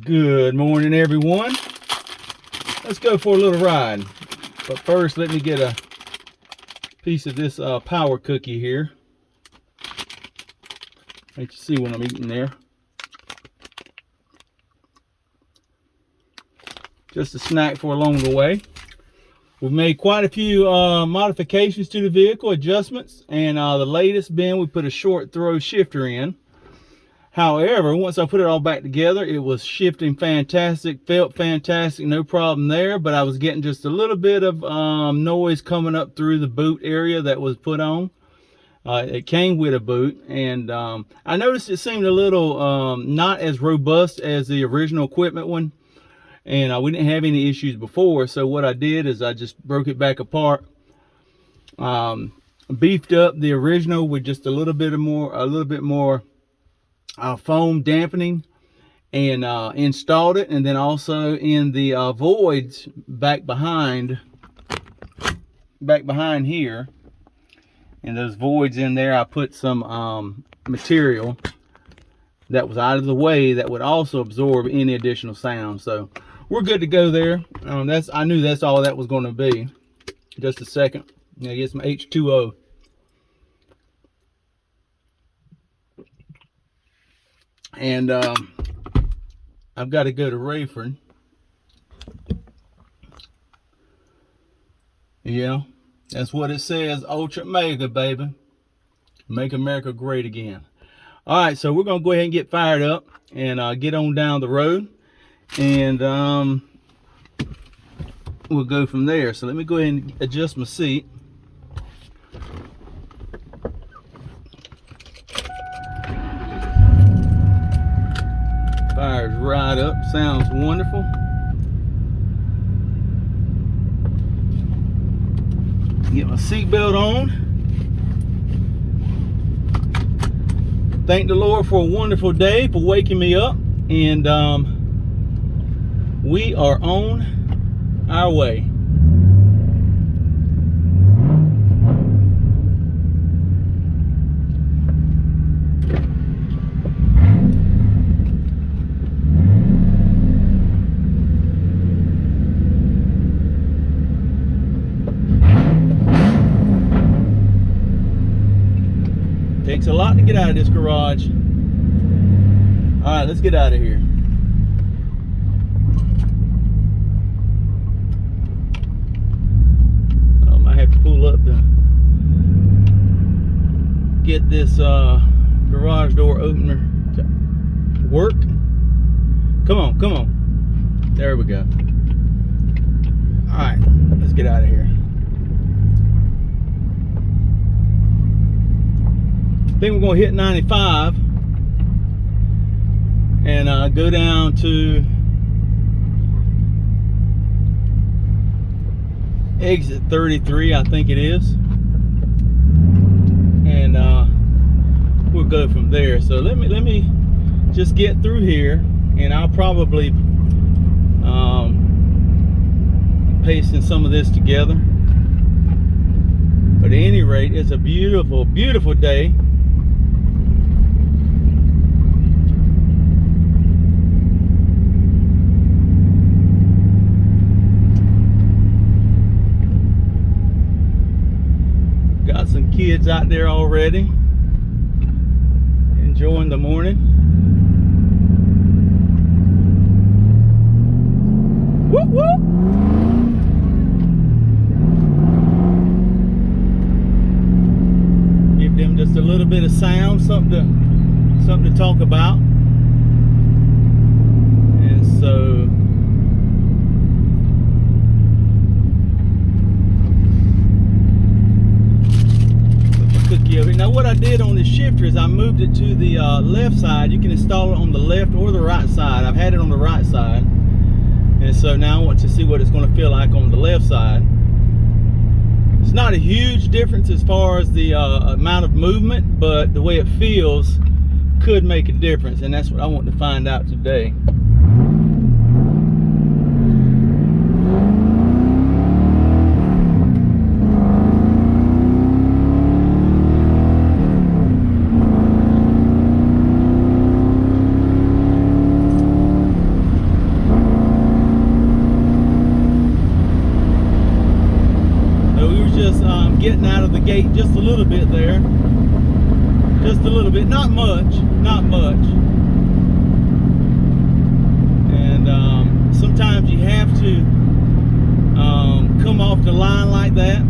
Good morning, everyone. Let's go for a little ride. But first, let me get a piece of this power cookie here. Let you see what I'm eating there. Just a snack for along the way. We've made quite a few modifications to the vehicle, adjustments, and the latest being we put a short throw shifter in. However, once I put it all back together, it was shifting fantastic, felt fantastic, no problem there, but I was getting just a little bit of noise coming up through the boot area that was put on. It came with a boot, and I noticed it seemed a little not as robust as the original equipment one, and we didn't have any issues before. So what I did is I just broke it back apart, beefed up the original with just a little bit more foam dampening, and installed it, and then also in the voids back behind here, in those voids in there, I put some material that was out of the way that would also absorb any additional sound. So we're good to go there. I knew that's all that was going to be. Just a second. I get some H2O. And I've got to go to Rayford. Yeah, that's what it says. Ultra Mega, baby. Make America great again. All right, so we're going to go ahead and get fired up and get on down the road. And we'll go from there. So let me go ahead and adjust my seat. Fires right up, sounds wonderful. Get my seatbelt on. Thank the Lord for a wonderful day, for waking me up, and we are on our way. Takes a lot to get out of this garage. All right, let's get out of here. I might have to pull up to get this garage door opener to work. Come on, come on. There we go. All right, let's get out of here. I think we're going to hit 95 and go down to exit 33, I think it is, and we'll go from there. So let me just get through here, and I'll probably pasting some of this together. But at any rate, it's a beautiful, beautiful day. Got some kids out there already enjoying the morning. Whoop whoop. Give them just a little bit of sound, something to talk about. And so now what I did on this shifter is I moved it to the left side. You can install it on the left or the right side. I've had it on the right side, and so now I want to see what it's going to feel like on the left side. It's not a huge difference as far as the amount of movement, but the way it feels could make a difference, and that's what I want to find out today. lubricate just a little bit there. Just a little bit, not much, not much. And sometimes you have to come off the line like that.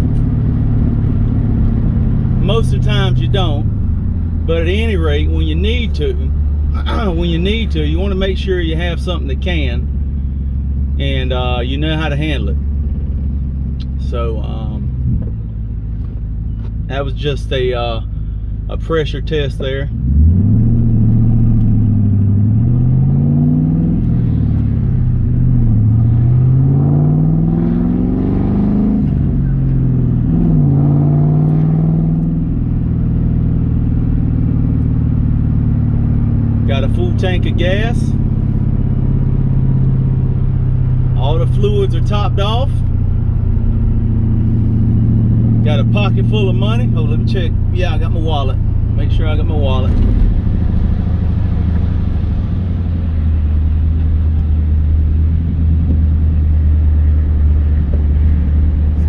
Most of the times you don't, but at any rate, when you need to, you want to make sure you have something that can, and you know how to handle it. So that was just a pressure test there. Got a full tank of gas. All the fluids are topped off. Got a pocket full of money. Oh, let me check. Yeah, I got my wallet. Make sure I got my wallet.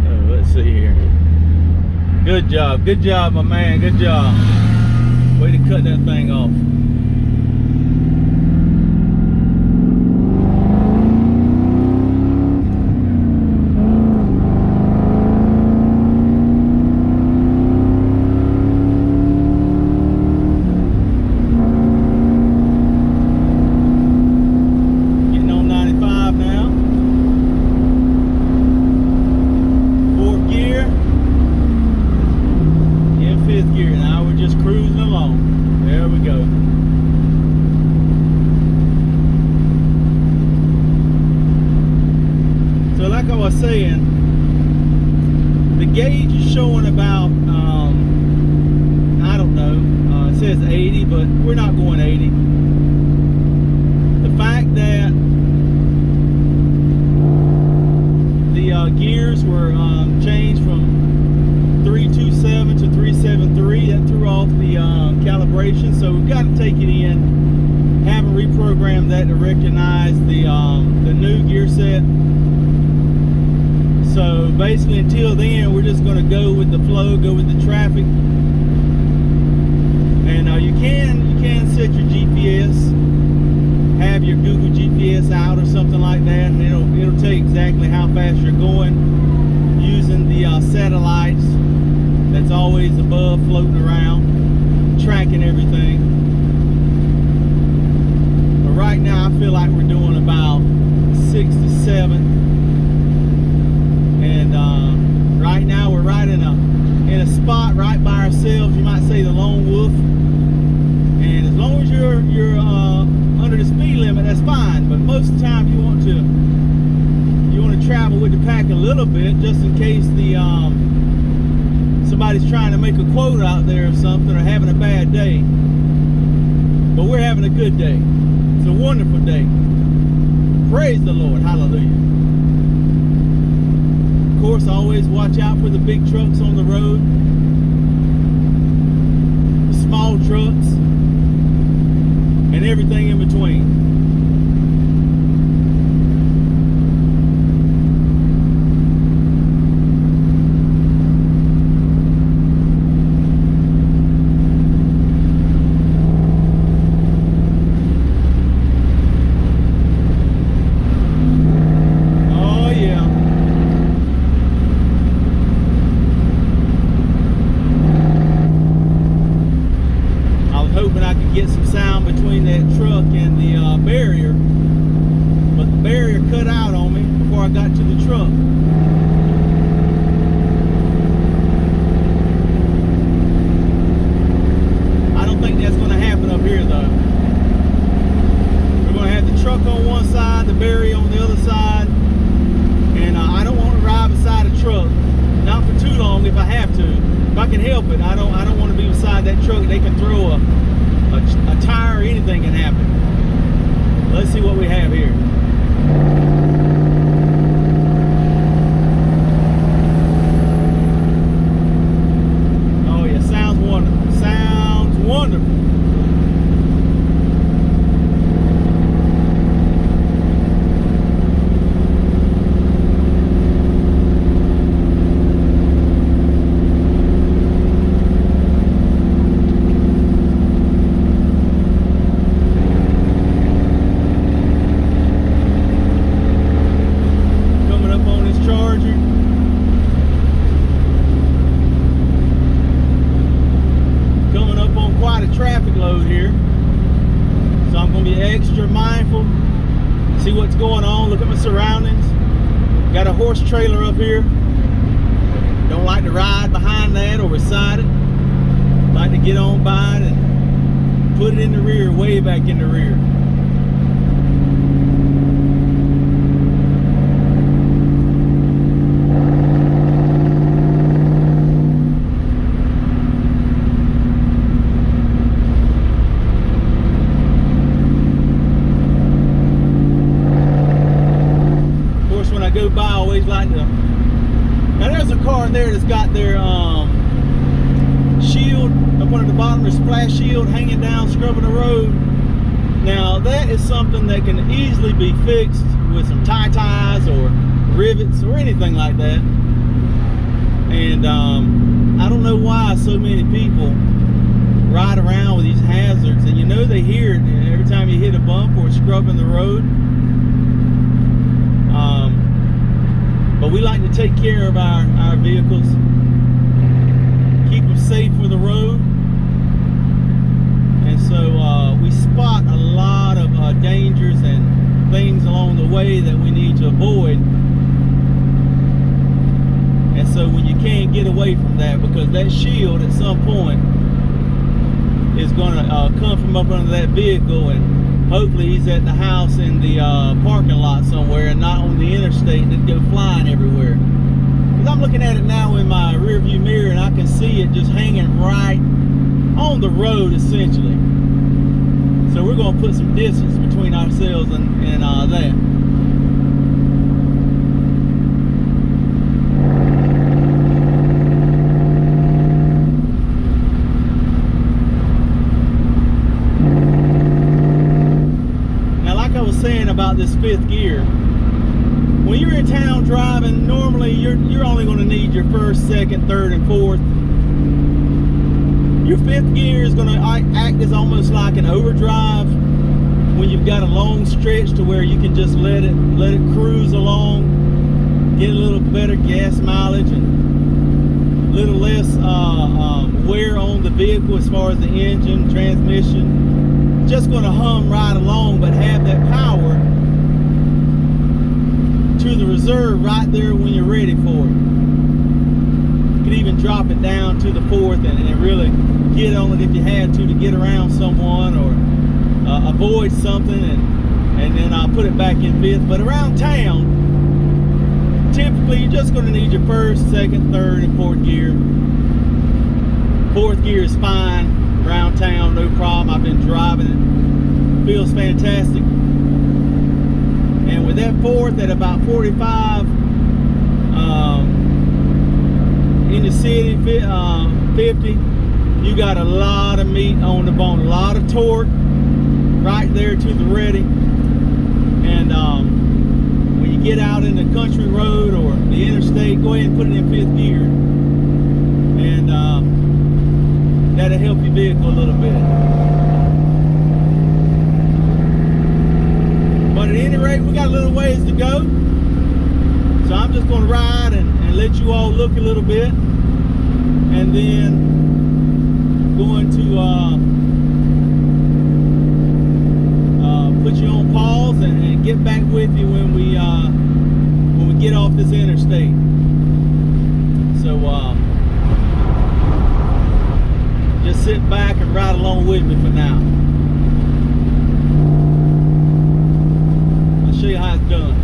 So let's see here. Good job, my man. Good job. Way to cut that thing off. Like I was saying, the gauge is showing about, I don't know, it says 80, but we're not going 80. The fact that the gears were changed from 327 to 373, that threw off the calibration, so we've got to take it in, haven't reprogrammed that to recognize the new gear set. So basically, until then, we're just going to go with the flow, go with the traffic. And you can set your GPS, have your Google GPS out or something like that, and it'll tell you exactly how fast you're going using the satellites that's always above, floating around, tracking everything. But right now, I feel like we're doing about 6 to 7. And right now we're right in a spot right by ourselves. You might say the lone wolf. And as long as you're under the speed limit, that's fine. But most of the time you want to travel with the pack a little bit, just in case somebody's trying to make a quote out there or something, or having a bad day. But we're having a good day. It's a wonderful day. Praise the Lord. Hallelujah. Of course, always watch out for the big trucks on the road, the small trucks, and everything in between. Hoping I could get some sound between that truck and the barrier, but the barrier cut out on me before I got to the truck. I don't think that's going to happen up here though. We're going to have the truck on one side, the barrier on the other side, and I don't want to ride beside a truck, not for too long if I have to. If I can help it, I don't want to be beside that truck. They can throw a tire or anything can happen. Let's see what we have here. Oh yeah, sounds wonderful. Sounds wonderful. mindful, see what's going on, look at my surroundings. Got a horse trailer up here. Don't like to ride behind that or beside it. Like to get on by it and put it in the rear, way back in the rear. Go by, I always like to. Now there's a car there that's got their shield up under the bottom, their splash shield hanging down, scrubbing the road. Now that is something that can easily be fixed with some ties or rivets or anything like that. And I don't know why so many people ride around with these hazards, and you know they hear it every time you hit a bump or scrubbing the road. But we like to take care of our vehicles, keep them safe for the road. And so we spot a lot of dangers and things along the way that we need to avoid. And so when you can't get away from that, because that shield at some point is going to come from up under that vehicle, and hopefully he's at the house in the parking lot somewhere and not on the interstate and go flying everywhere. Because I'm looking at it now in my rear view mirror and I can see it just hanging right on the road essentially. So we're going to put some distance between ourselves and that. Saying about this fifth gear, when you're in town driving, normally you're only going to need your first, second, third, and fourth. Your fifth gear is going to act as almost like an overdrive when you've got a long stretch to where you can just let it cruise along, get a little better gas mileage and a little less wear on the vehicle as far as the engine, transmission. Just going to hum right along, but have that power to the reserve right there when you're ready for it. You could even drop it down to the fourth and really get on it if you had to get around someone or avoid something, and then I'll put it back in fifth. But around town, typically you're just going to need your first, second, third, and fourth gear. Fourth gear is fine. Around town, no problem. I've been driving it. Feels fantastic. And with that fourth at about 45, in the city, 50, you got a lot of meat on the bone, a lot of torque right there to the ready. And when you get out in the country road or the interstate, go ahead and put it in fifth gear. And that'll help your vehicle a little bit. But at any rate, we got a little ways to go. So I'm just going to ride and let you all look a little bit. And then going to put you on pause and get back with you when we get off this interstate. So just sit back and ride along with me for now. I'll show you how it's done.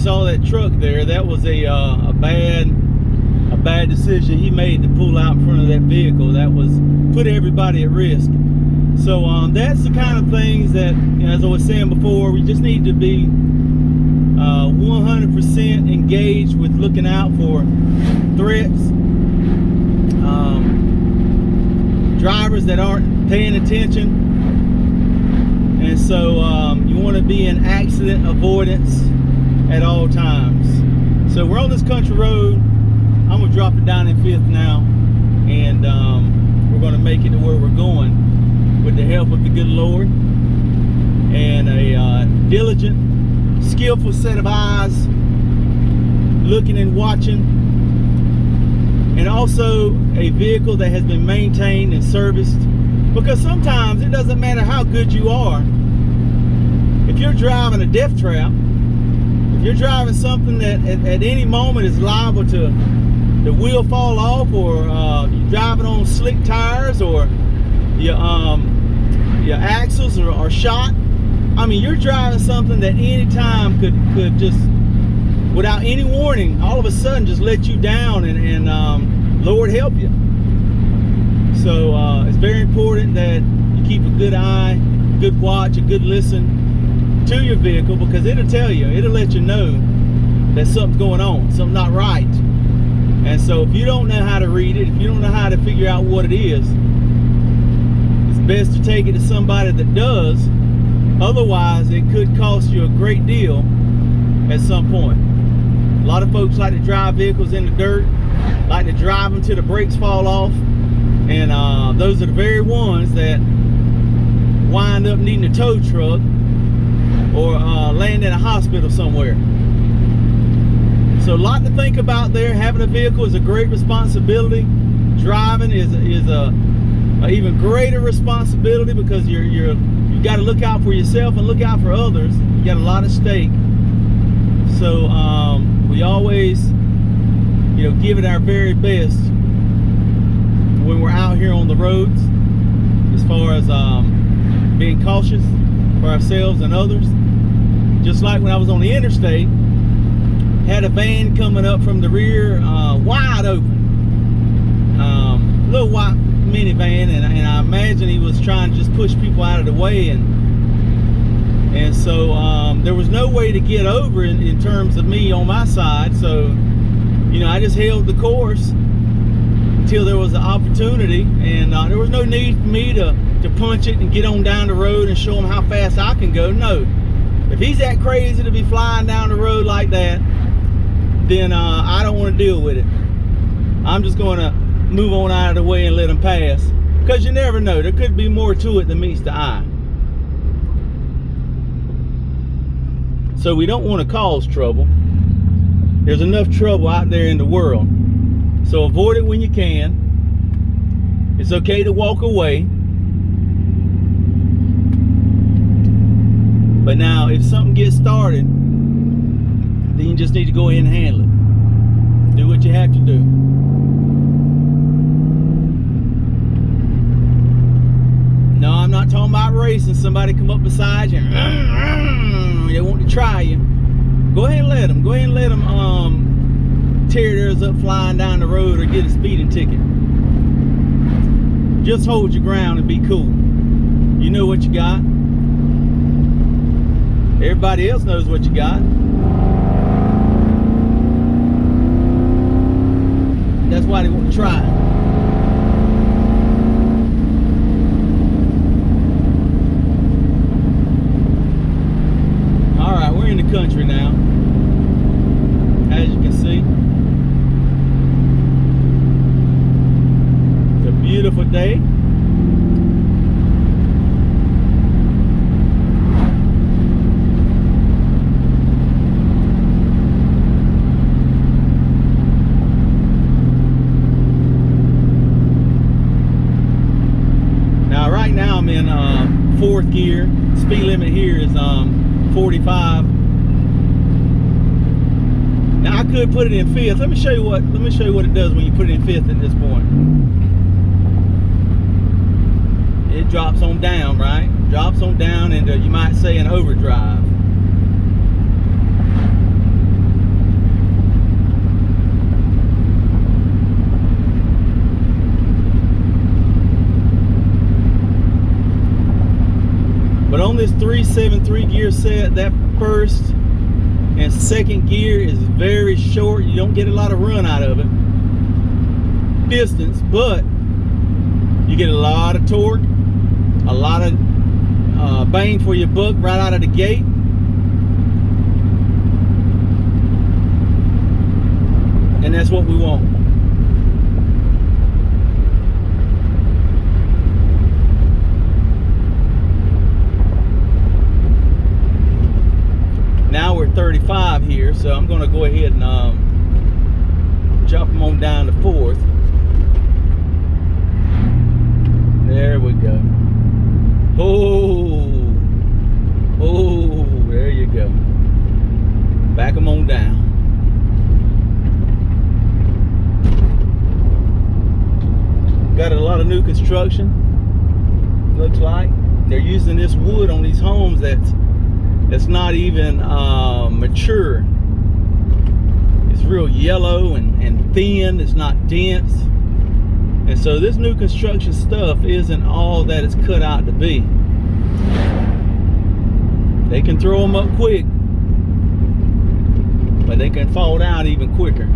saw that truck there, that was a bad decision he made to pull out in front of that vehicle. That was put everybody at risk. So that's the kind of things that, you know, as I was saying before, we just need to be 100% engaged with looking out for threats, drivers that aren't paying attention. And so you want to be in accident avoidance at all times. So we're on this country road. I'm going to drop it down in 5th now, and we're going to make it to where we're going with the help of the good Lord and a diligent, skillful set of eyes looking and watching, and also a vehicle that has been maintained and serviced. Because sometimes it doesn't matter how good you are. If you're driving a death trap, if you're driving something that at any moment is liable to the wheel fall off, or you're driving on slick tires, or your axles are shot. I mean, you're driving something that any time could just, without any warning, all of a sudden just let you down, and Lord help you. So it's very important that you keep a good eye, good watch, a good listen to your vehicle, because it'll tell you, it'll let you know that something's going on, something's not right. And so if you don't know how to read it, if you don't know how to figure out what it is, it's best to take it to somebody that does. Otherwise, it could cost you a great deal at some point. A lot of folks like to drive vehicles in the dirt, like to drive them till the brakes fall off. And those are the very ones that wind up needing a tow truck or land in a hospital somewhere. So a lot to think about there. Having a vehicle is a great responsibility. Driving is a even greater responsibility, because you got to look out for yourself and look out for others. You got a lot at stake. So we always, you know, give it our very best when we're out here on the roads, as far as being cautious for ourselves and others. Just like when I was on the interstate, had a van coming up from the rear, wide open, little white minivan, and I imagine he was trying to just push people out of the way, and so there was no way to get over in terms of me on my side. So, you know, I just held the course until there was an opportunity, and there was no need for me to punch it and get on down the road and show him how fast I can go. No, if he's that crazy to be flying down the road like that, then I don't want to deal with it. I'm just going to move on out of the way and let him pass, because you never know, there could be more to it than meets the eye. So we don't want to cause trouble. There's enough trouble out there in the world, so avoid it when you can. It's okay to walk away, but now if something gets started, then you just need to go ahead and handle it. Do what you have to do. No, I'm not talking about racing. Somebody come up beside you and they want to try you. Go ahead and let them. Go ahead and let them tear theirs up flying down the road or get a speeding ticket. Just hold your ground and be cool. You know what you got. Everybody else knows what you got. That's why they want to try it. Alright, we're in the country now, as you can see. It's a beautiful day. Now I'm in 4th gear. Speed limit here is 45. Now I could put it in 5th. Let me show you what it does when you put it in 5th at this point. It drops on down, right? Drops on down into, you might say, an overdrive. this 373 gear set, that first and second gear is very short. You don't get a lot of run out of it, distance, but you get a lot of torque, a lot of bang for your buck right out of the gate. And that's what we want. Now we're 35 here, so I'm going to go ahead and drop them on down to 4th. There we go. Oh, there you go. Back them on down. Got a lot of new construction. Looks like they're using this wood on these homes that's not even mature. It's real yellow and thin. It's not dense. And so this new construction stuff isn't all that it's cut out to be. They can throw them up quick, but they can fall down even quicker.